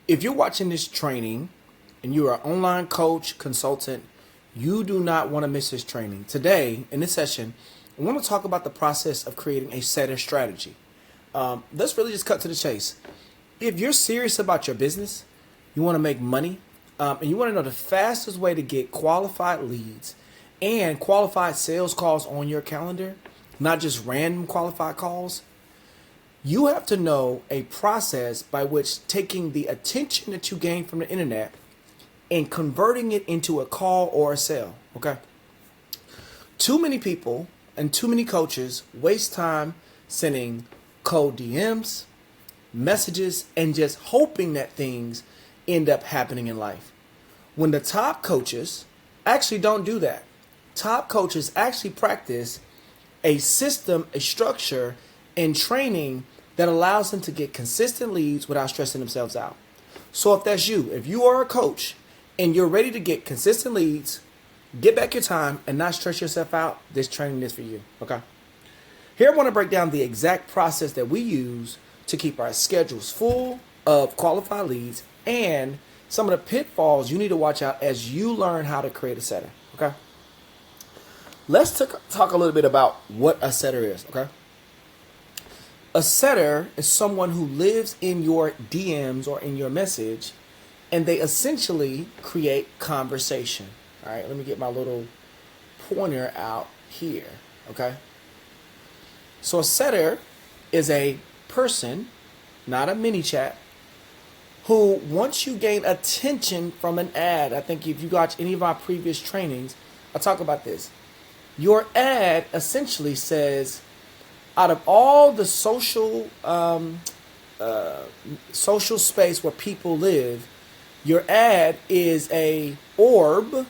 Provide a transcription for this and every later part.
If you're watching this training and you're an online coach, consultant, you do not want to miss this training. Today, in this session, I want to talk about the process of creating a setter strategy. Let's really just cut to the chase. If you're serious about your business, you want to make money, and you want to know the fastest way to get qualified leads and qualified sales calls on your calendar, not just random qualified calls, you have to know a process by which taking the attention that you gain from the internet and converting it into a call or a sale. Okay. Too many people and too many coaches waste time sending cold DMs, messages, and just hoping that things end up happening in life. When the top coaches actually don't do that. Top coaches actually practice a system, a structure, and training that allows them to get consistent leads without stressing themselves out. So if that's you, if you are a coach and you're ready to get consistent leads, get back your time and not stress yourself out, this training is for you. Okay. Here I want to break down the exact process that we use to keep our schedules full of qualified leads and some of the pitfalls you need to watch out as you learn how to create a setter. Okay. Let's talk a little bit about what a setter is. Okay. A setter is someone who lives in your DMs or in your message, and they essentially create conversation. All right, let me get my little pointer out here. Okay. So a setter is a person, not a mini chat, who once you gain attention from an ad, I think if you watch any of our previous trainings, I'll talk about this. Your ad essentially says, out of all the social space where people live, your ad is a orb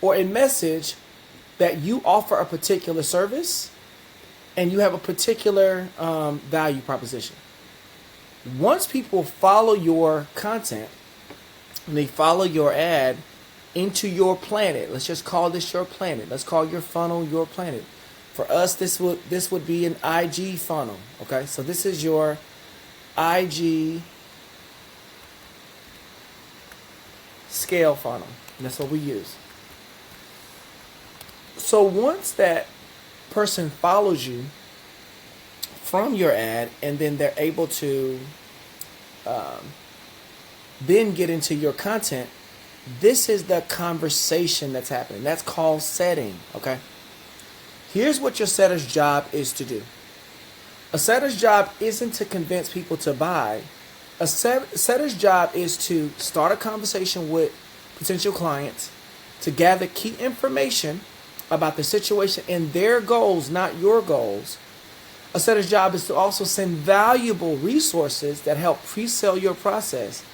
or a message that you offer a particular service and you have a particular value proposition. Once people follow your content and they follow your ad into your planet, let's just call this your planet. Let's call your funnel your planet. For us, this would be an IG funnel. Okay, so this is your IG scale funnel. And that's what we use. So once that person follows you from your ad, and then they're able to then get into your content, this is the conversation that's happening. That's called setting. Okay. Here's what your setter's job is to do. A setter's job isn't to convince people to buy. A setter's job is to start a conversation with potential clients to gather key information about the situation and their goals, not your goals. A setter's job is to also send valuable resources that help pre-sell your process.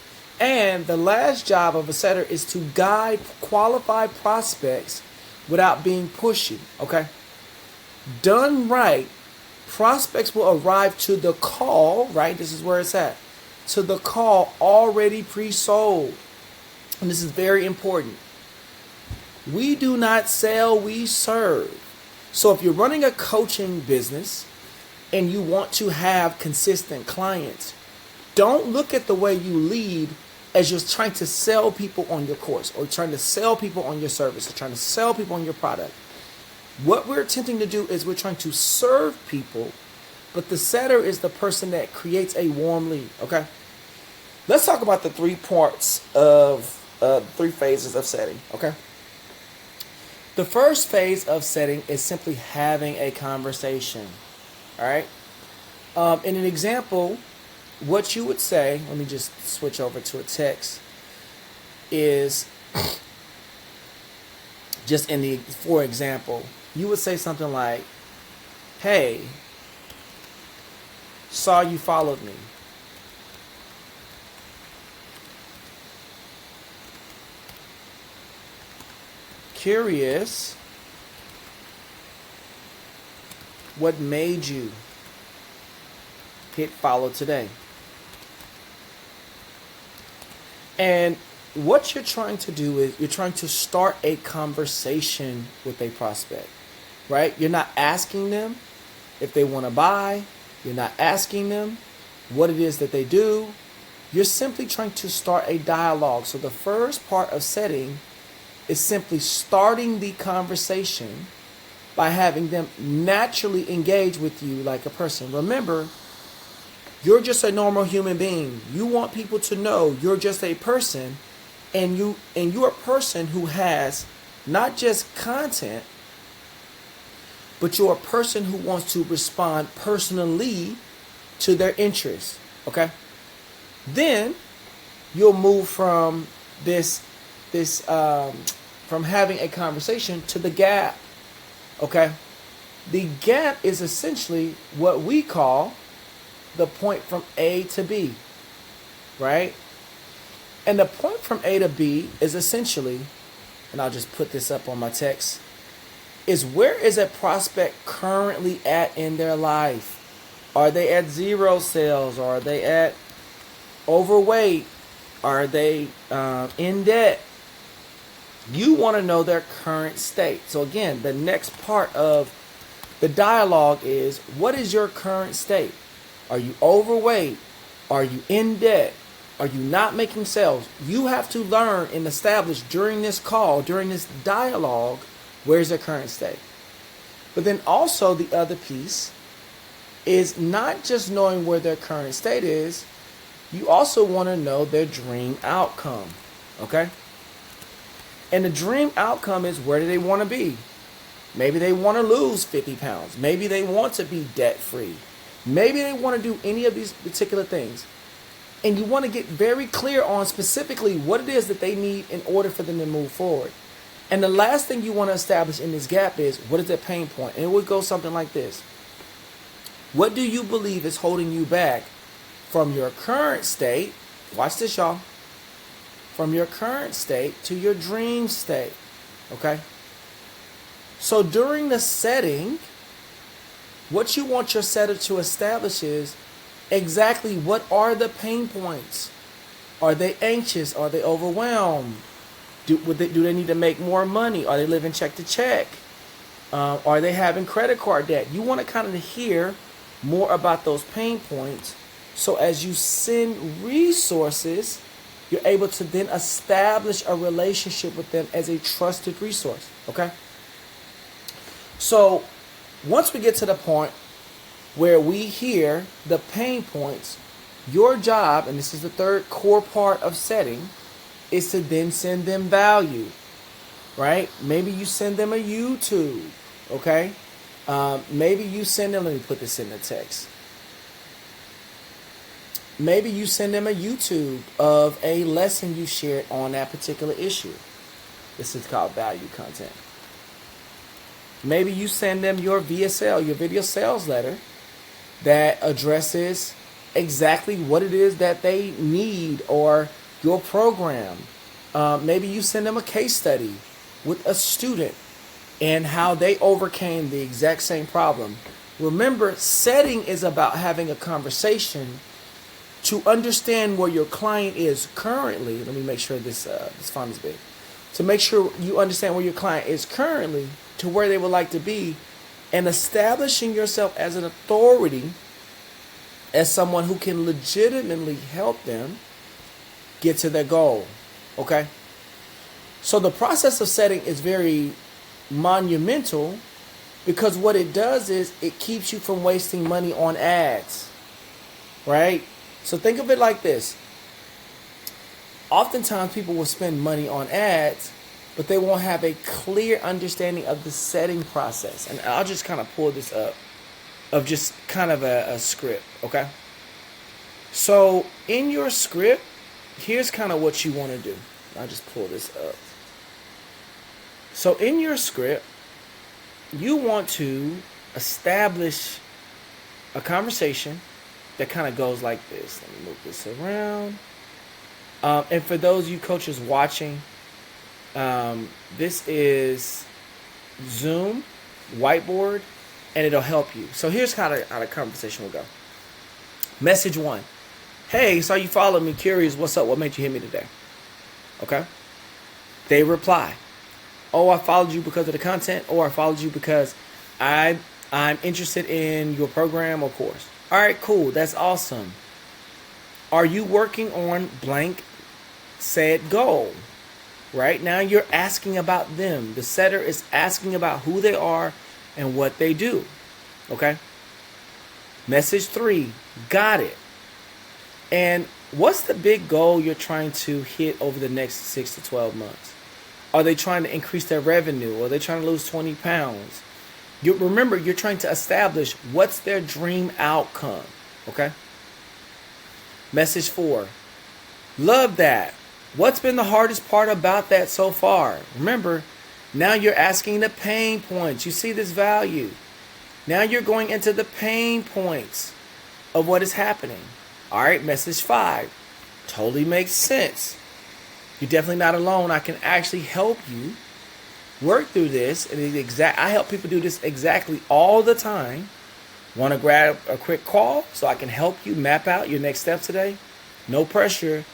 And the last job of a setter is to guide qualified prospects without being pushy. Okay? Done right, prospects will arrive to the call, right? This is where it's at. To the call already pre-sold. And this is very important. We do not sell, we serve. So if you're running a coaching business and you want to have consistent clients, don't look at the way you lead as you're trying to sell people on your course or trying to sell people on your service or trying to sell people on your product. What we're attempting to do is we're trying to serve people, but the setter is the person that creates a warm lead. Okay? Let's talk about the three phases of setting. Okay? The first phase of setting is simply having a conversation. All right? In an example, what you would say, let me just switch over to a text, is just for example, you would say something like, hey, saw you followed me. Curious, what made you hit follow today? And what you're trying to do is you're trying to start a conversation with a prospect, right? You're not asking them if they want to buy. You're not asking them what it is that they do. You're simply trying to start a dialogue. So the first part of setting is simply starting the conversation by having them naturally engage with you like a person. Remember, you're just a normal human being. You want people to know you're just a person, and you're a person who has not just content, but you're a person who wants to respond personally to their interests. Okay? Then you'll move from from having a conversation to the gap. Okay? The gap is essentially what we call the point from A to B, right? And the point from A to B is essentially, and I'll just put this up on my text, is where is a prospect currently at in their life? Are they at 0 sales? Or are they at overweight? Are they in debt? You want to know their current state. So again, the next part of the dialogue is, what is your current state? Are you overweight? Are you in debt? Are you not making sales? You have to learn and establish during this call, during this dialogue, where's their current state. But then also the other piece is not just knowing where their current state is, you also want to know their dream outcome. Okay? And the dream outcome is, where do they want to be? Maybe they want to lose 50 pounds. Maybe they want to be debt free. Maybe they want to do any of these particular things. And you want to get very clear on specifically what it is that they need in order for them to move forward. And the last thing you want to establish in this gap is, what is their pain point? And it would go something like this. What do you believe is holding you back from your current state? Watch this, y'all. From your current state to your dream state. Okay? So during the setting, what you want your setter to establish is exactly what are the pain points. Are they anxious? Are they overwhelmed? Do they need to make more money? Are they living check to check? Are they having credit card debt? You want to kind of hear more about those pain points. So as you send resources, you're able to then establish a relationship with them as a trusted resource. Okay? So once we get to the point where we hear the pain points, your job, and this is the third core part of setting, is to then send them value, right? Maybe you send them a YouTube, okay? Maybe you send them, let me put this in the text. Maybe you send them a YouTube of a lesson you shared on that particular issue. This is called value content. Maybe you send them your VSL, your video sales letter, that addresses exactly what it is that they need, or your program. Maybe you send them a case study with a student and how they overcame the exact same problem. Remember, setting is about having a conversation to understand where your client is currently. Let me make sure this font is big. To make sure you understand where your client is currently to where they would like to be, and establishing yourself as an authority, as someone who can legitimately help them get to their goal. Okay? So the process of setting is very monumental, because what it does is it keeps you from wasting money on ads. Right? So think of it like this. Oftentimes people will spend money on ads, but they won't have a clear understanding of the setting process. And I'll just kind of pull this up of just kind of a script, okay? So in your script, here's kind of what you want to do. I'll just pull this up. So in your script, you want to establish a conversation that kind of goes like this. Let me move this around. And for those of you coaches watching, this is Zoom, whiteboard, and it'll help you. So here's how the conversation will go. Message 1. Hey, saw you followed me, curious, what's up? What made you hit me today? Okay? They reply. Oh, I followed you because of the content, or I followed you because I'm interested in your program or course. All right, cool. That's awesome. Are you working on blank said goal? Right now you're asking about them. The setter is asking about who they are and what they do. Okay? Message 3, got it. And what's the big goal you're trying to hit over the next 6 to 12 months? Are they trying to increase their revenue? Or are they trying to lose 20 pounds? Remember, you're trying to establish what's their dream outcome. Okay? Message 4, love that. What's been the hardest part about that so far? Remember, now you're asking the pain points. You see this value. Now you're going into the pain points of what is happening. All right, message 5. Totally makes sense. You're definitely not alone. I can actually help you work through this. And I help people do this exactly all the time. Want to grab a quick call so I can help you map out your next steps today? No pressure.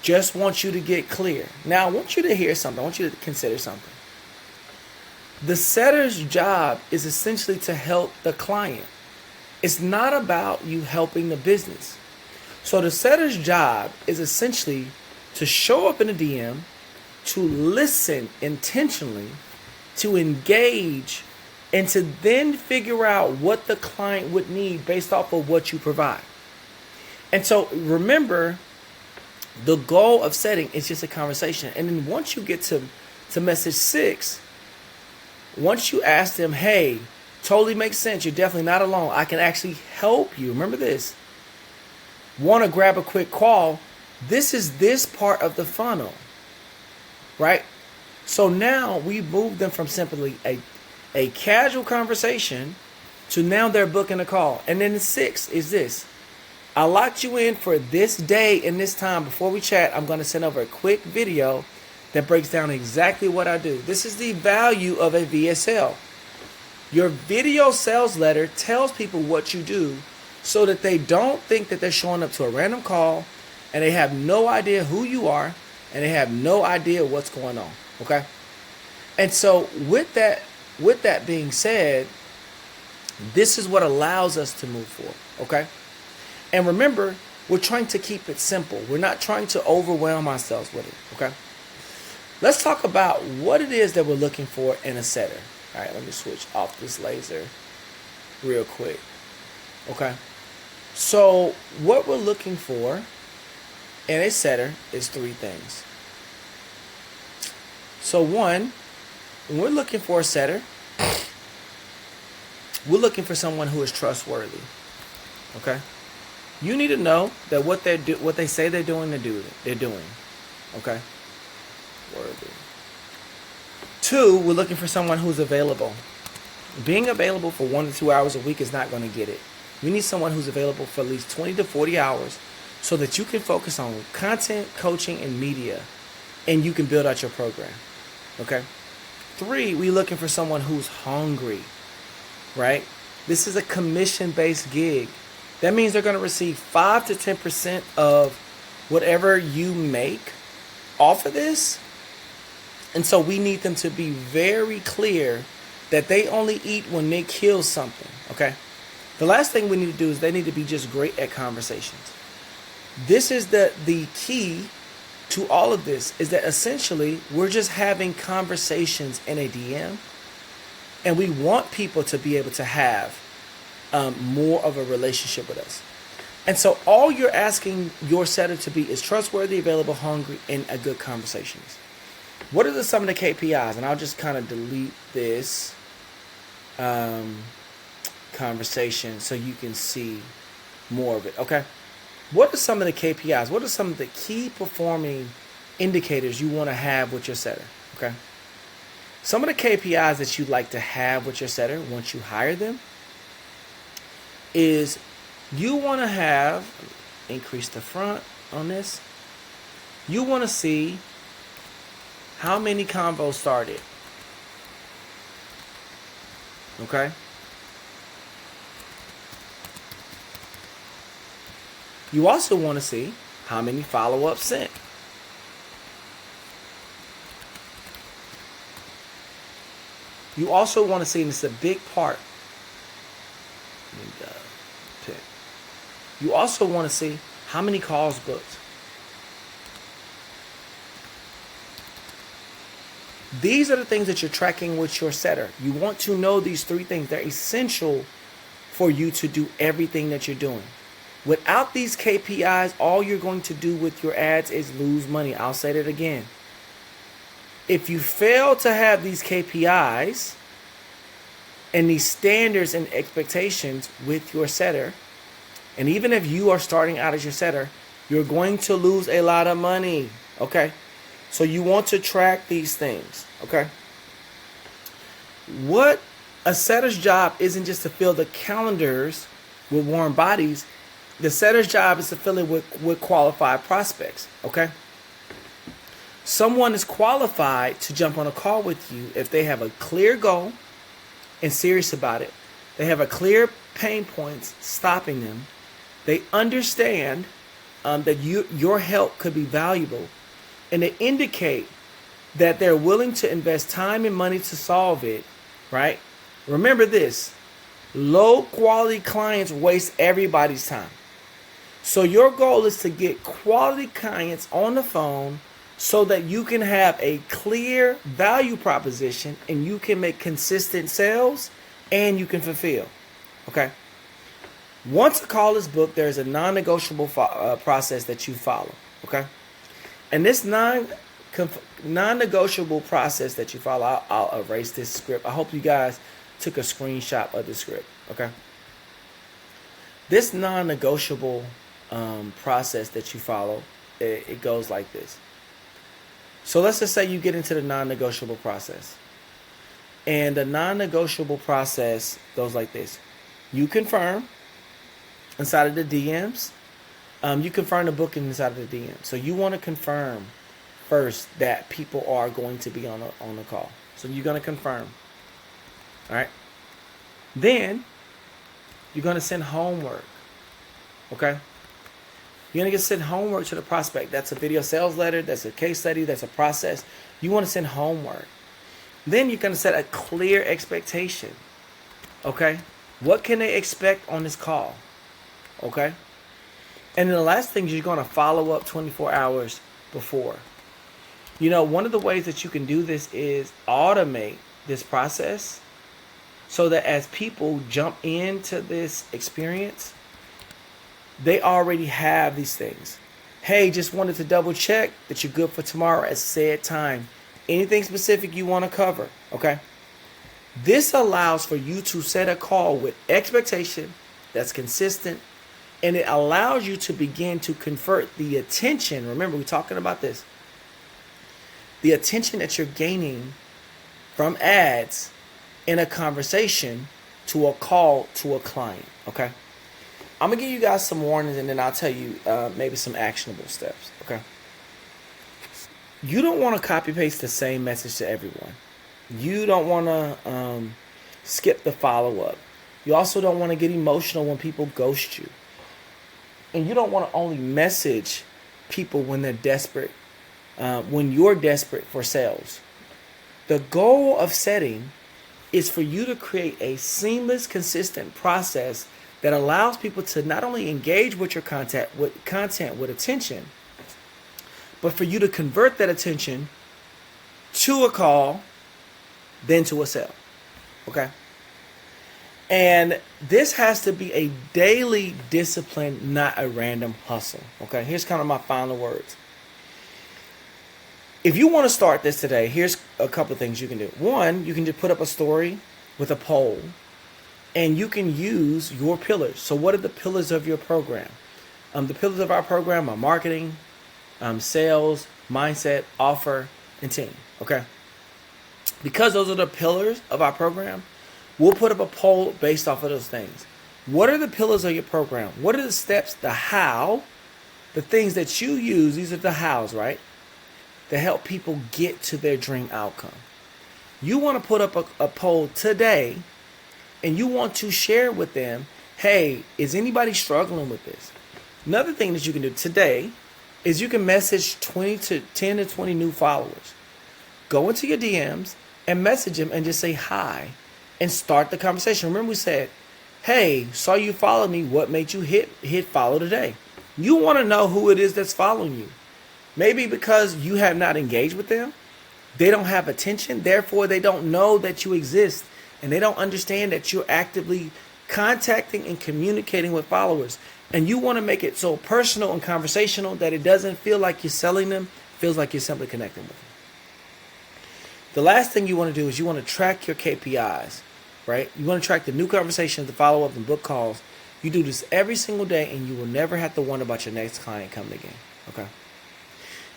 Just want you to get clear. Now, I want you to hear something. I want you to consider something. The setter's job is essentially to help the client. It's not about you helping the business. So the setter's job is essentially to show up in a DM, to listen intentionally, to engage, and to then figure out what the client would need based off of what you provide. And so remember, the goal of setting is just a conversation. And then once you get to message 6, once you ask them, hey, totally makes sense. You're definitely not alone. I can actually help you. Remember this. Want to grab a quick call. This is this part of the funnel, right? So now we moved them from simply a casual conversation to now they're booking a call. And then the 6 is this. I locked you in for this day and this time. Before we chat, I'm going to send over a quick video that breaks down exactly what I do. This is the value of a VSL. Your video sales letter tells people what you do so that they don't think that they're showing up to a random call and they have no idea who you are and they have no idea what's going on. Okay? And so with that being said, this is what allows us to move forward. Okay? And remember, we're trying to keep it simple. We're not trying to overwhelm ourselves with it. Okay? Let's talk about what it is that we're looking for in a setter. All right, let me switch off this laser real quick. Okay? So what we're looking for in a setter is 3 things. So 1, when we're looking for a setter, we're looking for someone who is trustworthy. Okay? You need to know that what they say they're doing, they're doing. Okay? Worthy. 2, we're looking for someone who's available. Being available for 1 to 2 hours a week is not going to get it. We need someone who's available for at least 20 to 40 hours so that you can focus on content, coaching, and media, and you can build out your program. Okay? 3, we're looking for someone who's hungry, right? This is a commission-based gig. That means they're going to receive 5 to 10% of whatever you make off of this. And so we need them to be very clear that they only eat when they kill something. Okay? The last thing we need to do is they need to be just great at conversations. This is the key to all of this, is that essentially we're just having conversations in a DM, and we want people to be able to have more of a relationship with us. And so all you're asking your setter to be is trustworthy, available, hungry, and a good conversationist. What are some of the KPIs? And I'll just kind of delete this conversation so you can see more of it. Okay? What are some of the KPIs? What are some of the key performing indicators you want to have with your setter? Okay? Some of the KPIs that you'd like to have with your setter once you hire them is you want to have, increase the front on this, you want to see how many convos started. Okay? You also want to see how many follow-ups sent. You also want to see, and it's a big part, you also want to see How many calls booked? These are the things that you're tracking with your setter. You want to know these 3 things. They're essential for you to do everything that you're doing. Without these KPIs, all you're going to do with your ads is lose money. I'll say that again. If you fail to have these KPIs and these standards and expectations with your setter, and even if you are starting out as your setter, you're going to lose a lot of money. Okay? So you want to track these things. Okay? What a setter's job isn't just to fill the calendars with warm bodies. The setter's job is to fill it with qualified prospects. Okay? Someone is qualified to jump on a call with you if they have a clear goal and serious about it. They have a clear pain points stopping them. They understand that your help could be valuable, and they indicate that they're willing to invest time and money to solve it, right? Remember this, low quality clients waste everybody's time. So your goal is to get quality clients on the phone so that you can have a clear value proposition and you can make consistent sales and you can fulfill. Okay? Once a call is booked, there's a non-negotiable process that you follow. Okay? And this non-negotiable process that you follow, I'll erase this script. I hope you guys took a screenshot of the script. Okay? This non-negotiable process that you follow, it goes like this. So let's just say you get into the non-negotiable process. And the non-negotiable process goes like this. You confirm inside of the DMs. You confirm the booking inside of the DM. So you want to confirm first that people are going to be on the call. So you're going to confirm. All right. Then you're going to send homework. Okay. You're going to send homework to the prospect. That's a video sales letter. That's a case study. That's a process. You want to send homework. Then you're going to set a clear expectation. Okay? What can they expect on this call? Okay? And then the last thing is you're going to follow up 24 hours before. You know, one of the ways that you can do this is automate this process so that as people jump into this experience, they already have these things. Hey, just wanted to double check that you're good for tomorrow at said time. Anything specific you want to cover, okay? This allows for you to set a call with expectation that's consistent, and it allows you to begin to convert the attention. Remember, we're talking about this. The attention that you're gaining from ads in a conversation to a call to a client, okay? I'm going to give you guys some warnings, and then I'll tell you maybe some actionable steps, okay? You don't want to copy paste the same message to everyone. You don't want to skip the follow-up. You also don't want to get emotional when people ghost you. And you don't want to only message people when they're desperate, when you're desperate for sales. The goal of setting is for you to create a seamless, consistent process that allows people to not only engage with your content with attention, but for you to convert that attention to a call, then to a sale. Okay? And this has to be a daily discipline, not a random hustle. Okay? Here's kind of my final words. If you want to start this today, here's a couple of things you can do. One, you can just put up a story with a poll, and you can use your pillars. So what are the pillars of your program? The pillars of our program are marketing, sales, mindset, offer, and team. Okay? Because those are the pillars of our program, we'll put up a poll based off of those things. What are the pillars of your program? What are the steps, the how, the things that you use? These are the hows, right? To help people get to their dream outcome. You want to put up a poll today, and you want to share with them, hey, is anybody struggling with this? Another thing that you can do today is you can message 10 to 20 new followers. Go into your DMs and message them and just say hi and start the conversation. Remember we said, hey, saw you follow me. What made you hit follow today? You want to know who it is that's following you. Maybe because you have not engaged with them, they don't have attention, therefore they don't know that you exist, and they don't understand that you're actively contacting and communicating with followers. And you want to make it so personal and conversational that it doesn't feel like you're selling them, it feels like you're simply connecting with them. The last thing you want to do is you want to track your KPIs, right? You want to track the new conversations, the follow-up, and book calls. You do this every single day, and you will never have to wonder about your next client coming again, okay?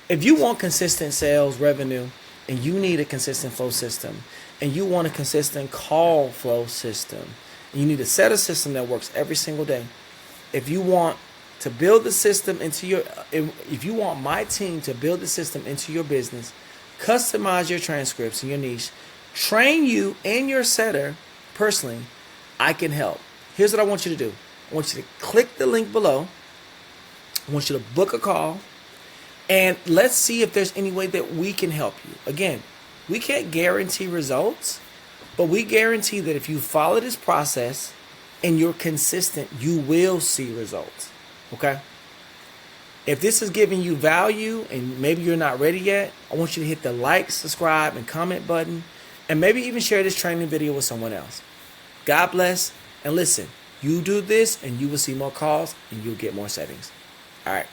If you want consistent sales revenue, and you need a consistent flow system, and you want a consistent call flow system, and you need a set of system that works every single day. If you want to build the system into your, if you want my team to build the system into your business, customize your transcripts and your niche, train you and your setter personally, I can help. Here's what I want you to do. I want you to click the link below. I want you to book a call. And let's see if there's any way that we can help you. Again, we can't guarantee results, but we guarantee that if you follow this process and you're consistent, you will see results. Okay? If this is giving you value and maybe you're not ready yet, I want you to hit the like, subscribe, and comment button, and maybe even share this training video with someone else. God bless, and listen, you do this and you will see more calls and you'll get more settings. All right.